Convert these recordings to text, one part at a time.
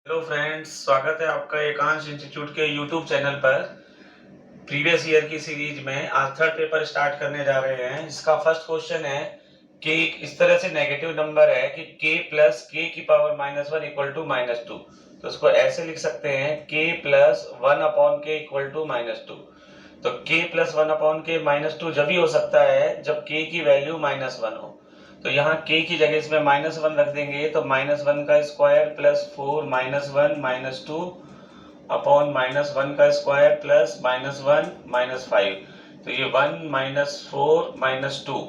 Hello friends, स्वागत है आपका एकांश इंस्टीट्यूट के यूट्यूब चैनल पर। प्रीवियस ईयर की सीरीज में आज थर्ड पेपर स्टार्ट करने जा रहे हैं। इसका फर्स्ट क्वेश्चन है कि इस तरह से नेगेटिव नंबर है कि k प्लस के की पावर -1 इक्वल टू -2। तो इसको ऐसे लिख सकते हैं k प्लस 1 अपॉन के इक्वल टू -2। तो k प्लस 1 अपॉन के -2 जब ही हो सकता है जब k की वैल्यू -1 हो। तो यहाँ k की जगह इसमें -1 रख देंगे तो -1 का स्क्वायर प्लस 4 -1 -2 अपॉन -1 का स्क्वायर प्लस -1 -5। तो ये 1 -4 -2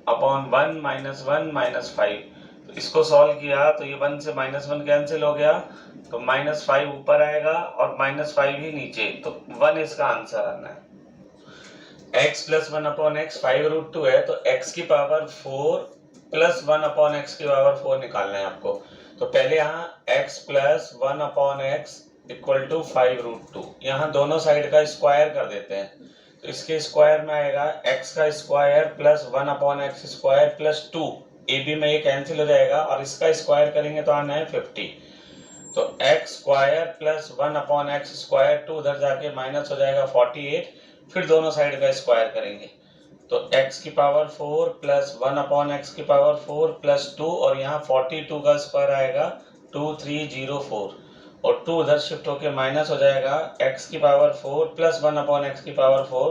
अपॉन 1 -1 -5। तो इसको सॉल्व किया तो ये 1 से -1 कैंसिल हो गया, तो -5 ऊपर आएगा और -5 ही नीचे, तो 1 इसका आंसर आना है। x प्लस 1 अपॉन एक्स 5√2 है, तो x की पावर 4 प्लस 1 अपॉन एक्स की पावर 4 निकालना है आपको। तो पहले यहाँ x plus 1 upon x equal to 5√2, यहाँ दोनों साइड का स्क्वायर कर देते हैं। तो इसके स्क्वायर में आएगा x का square plus 1 upon x square plus 2, a b में ये कैंसिल हो जाएगा और इसका स्क्वायर करेंगे तो आना है 50। तो x square plus 1 upon x square 2 उधर जाके माइनस हो जाएगा 48, फिर दोनों साइड का स्क्वायर करेंगे तो x की पावर 4 प्लस 1 अपॉन एक्स की पावर 4 प्लस 2 और यहाँ 42 का स्क्वायर आएगा 2304 और 2 उधर शिफ्ट होके माइनस हो जाएगा। x की पावर 4 प्लस 1 अपॉन एक्स की पावर 4,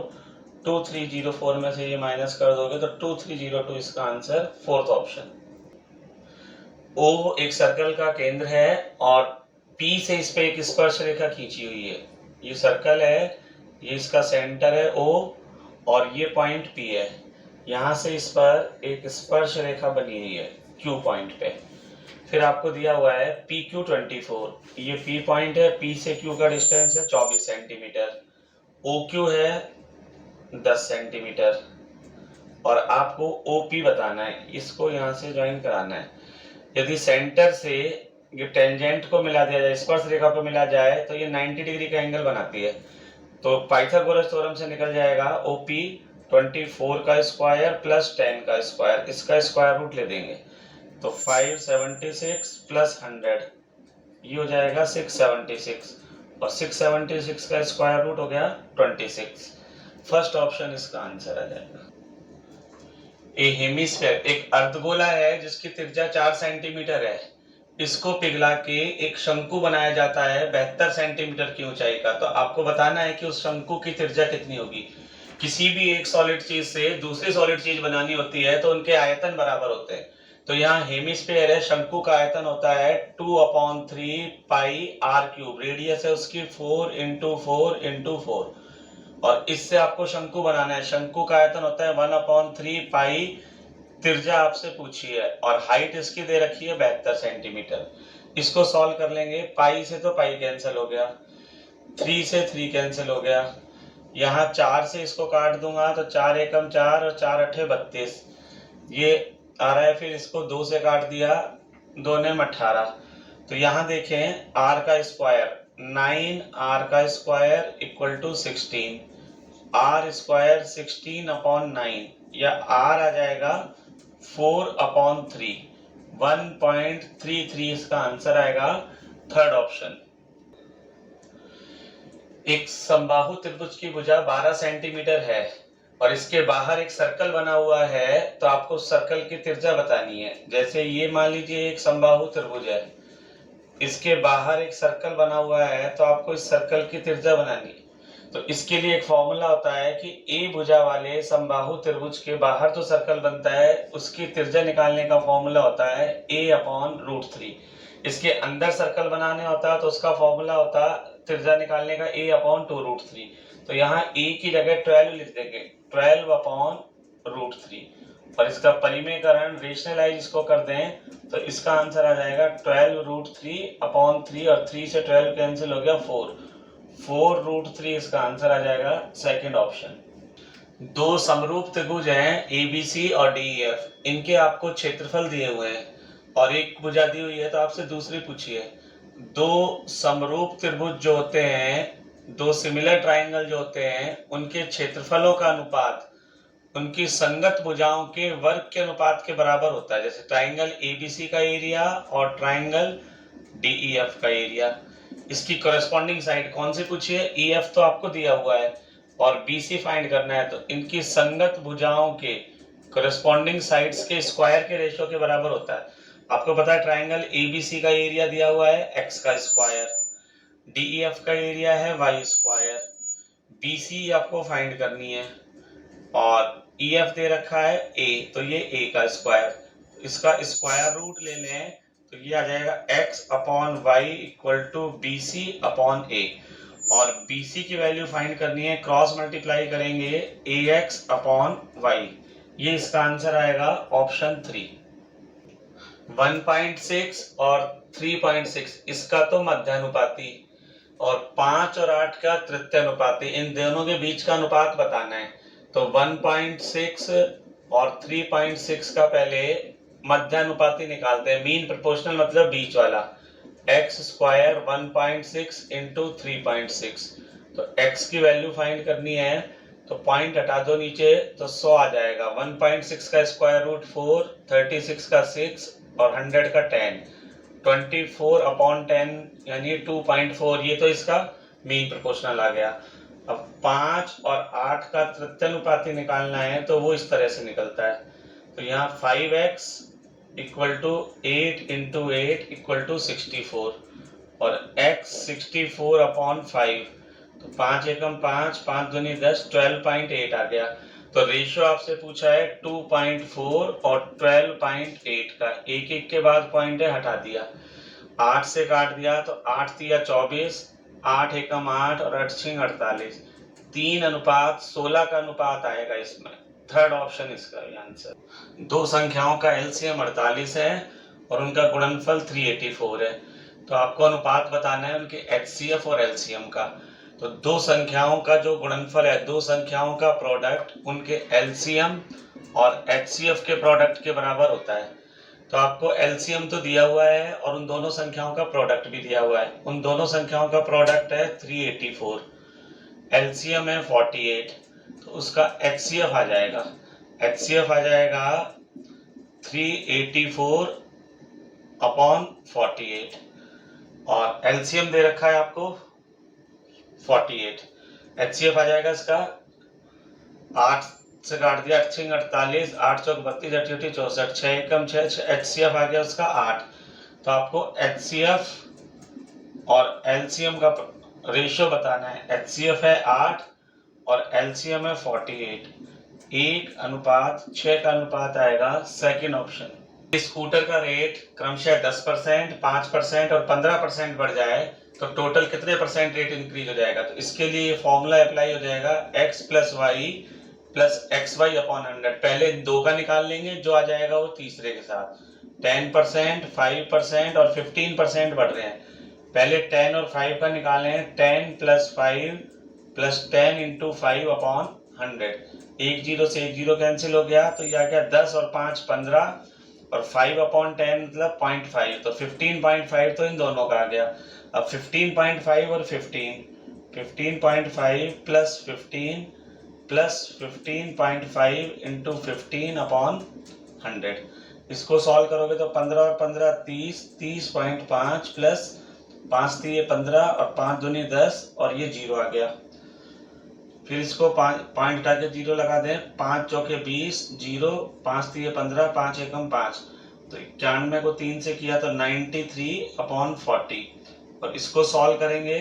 2304 में से ये माइनस कर दोगे तो 2302 इसका आंसर, फोर्थ ऑप्शन। O एक सर्कल का केंद्र है और P से इस पे एक स्पर्श रेखा खींची हुई है। ये सर्कल है, ये इसका सेंटर है O और ये पॉइंट P है। यहाँ से इस पर एक स्पर्श रेखा बनी हुई है Q पॉइंट पे। फिर आपको दिया हुआ है PQ24, ये P पॉइंट है, P से Q का डिस्टेंस है 24 सेंटीमीटर, OQ है 10 सेंटीमीटर और आपको OP बताना है, इसको यहाँ से ज्वाइन कराना है। यदि सेंटर से ये टेंजेंट को मिला दिया जाए, स्पर्श रेखा को मिला जाए तो ये 90 डिग्री का एंगल बनाती है। तो पाइथागोरस थ्योरम से निकल जाएगा OP 24 का स्क्वायर प्लस 10 का स्क्वायर, इसका स्क्वायर रूट ले देंगे तो 576 प्लस 100 ये हो जाएगा 676 और 676 का स्क्वायर रूट हो गया 26। फर्स्ट ऑप्शन इसका आंसर आ जाएगा। ए हेमिस्फेयर एक अर्धगोला है जिसकी त्रिज्या 4 सेंटीमीटर है, इसको पिघला के एक शंकु बनाया जाता है 72 सेंटीमीटर की ऊंचाई का। तो आपको बताना है कि उस शंकु की त्रिज्या कितनी होगी। किसी भी एक सॉलिड चीज से दूसरी सॉलिड चीज बनानी होती है तो उनके आयतन बराबर होते हैं। तो यहाँ हेमिस्फेयर है, शंकु का आयतन होता है 2/3 पाई r क्यूब, रेडियस है उसकी 4 × 4 × 4 और इससे आपको शंकु बनाना है। शंकु का आयतन होता है 1/3 पाई, त्रिज्या आपसे पूछी है और हाइट इसकी दे रखी है 72 सेंटीमीटर। इसको सॉल्व कर लेंगे, पाई से तो पाई कैंसिल हो गया, 3 से 3 कैंसिल हो गया, यहाँ 4 से इसको काट दूंगा तो 4 एकम 4 और 4 अठे 32 ये आ रहा है। फिर इसको 2 से काट दिया, 2 ने 18। तो यहाँ देखें r का स्क्वायर 9r का square equal to 16, r square 16/9 या r आ जाएगा 4/3, 1.33 इसका आंसर आएगा, थर्ड ऑप्शन। एक समबाहु त्रिभुज की भुजा 12 सेंटीमीटर है और इसके बाहर एक सर्कल बना हुआ है, तो आपको सर्कल की त्रिज्या बतानी है। जैसे ये मान लीजिए एक समबाहु त्रिभुज है, इसके बाहर एक सर्कल बना हुआ है, तो आपको इस सर्कल की त्रिज्या बनानी है। तो इसके लिए एक फॉर्मूला होता है कि ए भुजा वाले समबाहु त्रिभुज के बाहर जो सर्कल बनता है उसकी त्रिज्या निकालने का फॉर्मूला होता है a/√3। इसके अंदर सर्कल बनाने होता है तो उसका फॉर्मूला होता है त्रिज्या निकालने का a/2√3। तो यहाँ a की जगह 12 लिख देंगे, 12/√3 और इसका परिमेयकरण रेशनलाइज इसको कर दें तो इसका आंसर आ जाएगा 12√3/3 और 3 से 12 कैंसिल हो गया 4√3 इसका आंसर आ जाएगा, सेकंड ऑप्शन। दो समरूप त्रिभुज हैं ABC और DEF, इनके आपको क्षेत्रफल दिए हुए हैं और एक भुजा दी हुई है, तो आपसे दूसरी पूछिए। दो समरूप त्रिभुज जो होते हैं, दो सिमिलर ट्राइंगल जो होते हैं, उनके क्षेत्रफलों का अनुपात उनकी संगत भुजाओं के वर्ग के अनुपात के बराबर होता है। जैसे ट्राइंगल ABC का एरिया और ट्राइंगल DEF का एरिया। इसकी कॉरेस्पॉन्डिंग साइड कौन सी पूछी है? EF तो आपको दिया हुआ है और BC फाइंड करना है, तो इनकी संगत भुजाओं के कॉरेस्पॉन्डिंग साइड्स के स्क्वायर के रेशियो के बराबर होता है। आपको पता है ट्राइंगल ABC का एरिया दिया हुआ है x का स्क्वायर, DEF का एरिया है y स्क्वायर, BC आपको फाइंड करनी है और EF दे रखा है a, तो ये a का स्क्वायर, इसका स्क्वायर रूट ले लें तो ये आ जाएगा x upon y equal to BC upon a, और BC की वैल्यू फाइंड करनी है, क्रॉस मल्टीप्लाई करेंगे AX अपॉन y, ये इसका आंसर आएगा ऑप्शन 3। 1.6 और 3.6 इसका तो मध्यानुपाती और 5 और 8 का तृतीयानुपाती, इन दोनों के बीच का अनुपात बताना है। तो 1.6 और 3.6 का पहले मध्यानुपाती निकालते हैं, मीन प्रोपोर्शनल मतलब बीच वाला, x स्क्वायर 1.6 इंटू 3.6, तो x की वैल्यू फाइंड करनी है तो पॉइंट हटा दो नीचे तो 100 आ जाएगा। 1.6 का स्क्वायर रूट 4, 36 का 6 और 100 का 10, 24 अपॉन 10 यानी 2.4, ये तो इसका मीन प्रोपोर्शनल आ गया। अब 5 और 8 का तृतीयानुपाती निकालना है तो वो इस तरह से निकलता है, तो यहाँ 5x equal to 8 into 8 equal to 64 और x 64 अपॉन 5, तो 5 एकम 5, 5 दूनी 10, 12.8 आ गया। तो रेशियो आपसे पूछा है 2.4 और 12.8 का, एक एक के बाद पॉइंट है हटा दिया, 8 से काट दिया तो 8 तिया 24, 8 एकम 8 और 8 छिंग 48, 3:16 का अनुपात आएगा इसमें, थर्ड ऑप्शन इसका आंसर। दो संख्याओं का एलसीएम 48 है और उनका गुणनफल 384 है, तो आपको अनुपात बताना है उनके एचसीएफ और एलसीएम का। तो दो संख्याओं का जो गुणनफल है, दो संख्याओं का प्रोडक्ट उनके एलसीएम और एचसीएफ के प्रोडक्ट के बराबर होता है। तो आपको एलसीएम तो दिया हुआ है और उन दोनों संख्याओं का प्रोडक्ट भी दिया हुआ है, उन दोनों संख्याओं का प्रोडक्ट है 384, एलसीएम है 48, तो उसका एचसीएफ आ जाएगा, एचसीएफ आ जाएगा 384 अपॉन 48 और एलसीएम दे रखा है आपको 48, एचसीएफ आ जाएगा इसका 8 से काट दिया 8 छिंग 48, 8 चौक 32, 8 8 64, 6 एकम 6, एचसीएफ आ गया उसका 8। तो आपको एचसीएफ और एलसीएम का रेशियो बताना है, एचसीएफ है 8 और एलसीएम है 48, 1:6 का अनुपात आएगा, सेकंड ऑप्शन। स्कूटर का रेट क्रमशः 10%, 5% और 15% बढ़ जाए तो टोटल कितने परसेंट रेट इंक्रीज हो जाएगा? तो इसके लिए ये फॉर्मूला अप्लाई हो जाएगा x plus y plus x y upon 100। पहले दो का निकाल लेंगे, जो आ जाएगा वो तीसरे के साथ। 10%, 5% और 15% बढ़ रहे हैं, पहले 10 और 5 का निकालें, 10 प्लस 5 प्लस 10 इंटू 5 अपॉन 100, एक जीरो से एक जीरो कैंसिल हो गया, तो यह आ गया 10 और 5 15 और 5 अपॉन 10 मतलब 0.5, तो 15.5 तो इन दोनों का आ गया। अब 15.5 और 15.5 प्लस 15 प्लस 15.5 इंटू 15 अपॉन 100, इसको सॉल्व करोगे तो 15 और 15 30, 30.5 प्लस 5 3 15 और 5 दूनी 10 और ये 0 आ गया। फिर इसको पॉइंट हटा के 0 लगा दें, 5 चौके 20, 0, 5 3 15, 5 एकम 5, तो 91 को 3 से किया तो 93 अपॉन 40 और इसको सॉल्व करेंगे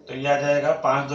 तो यह आ जाएगा 5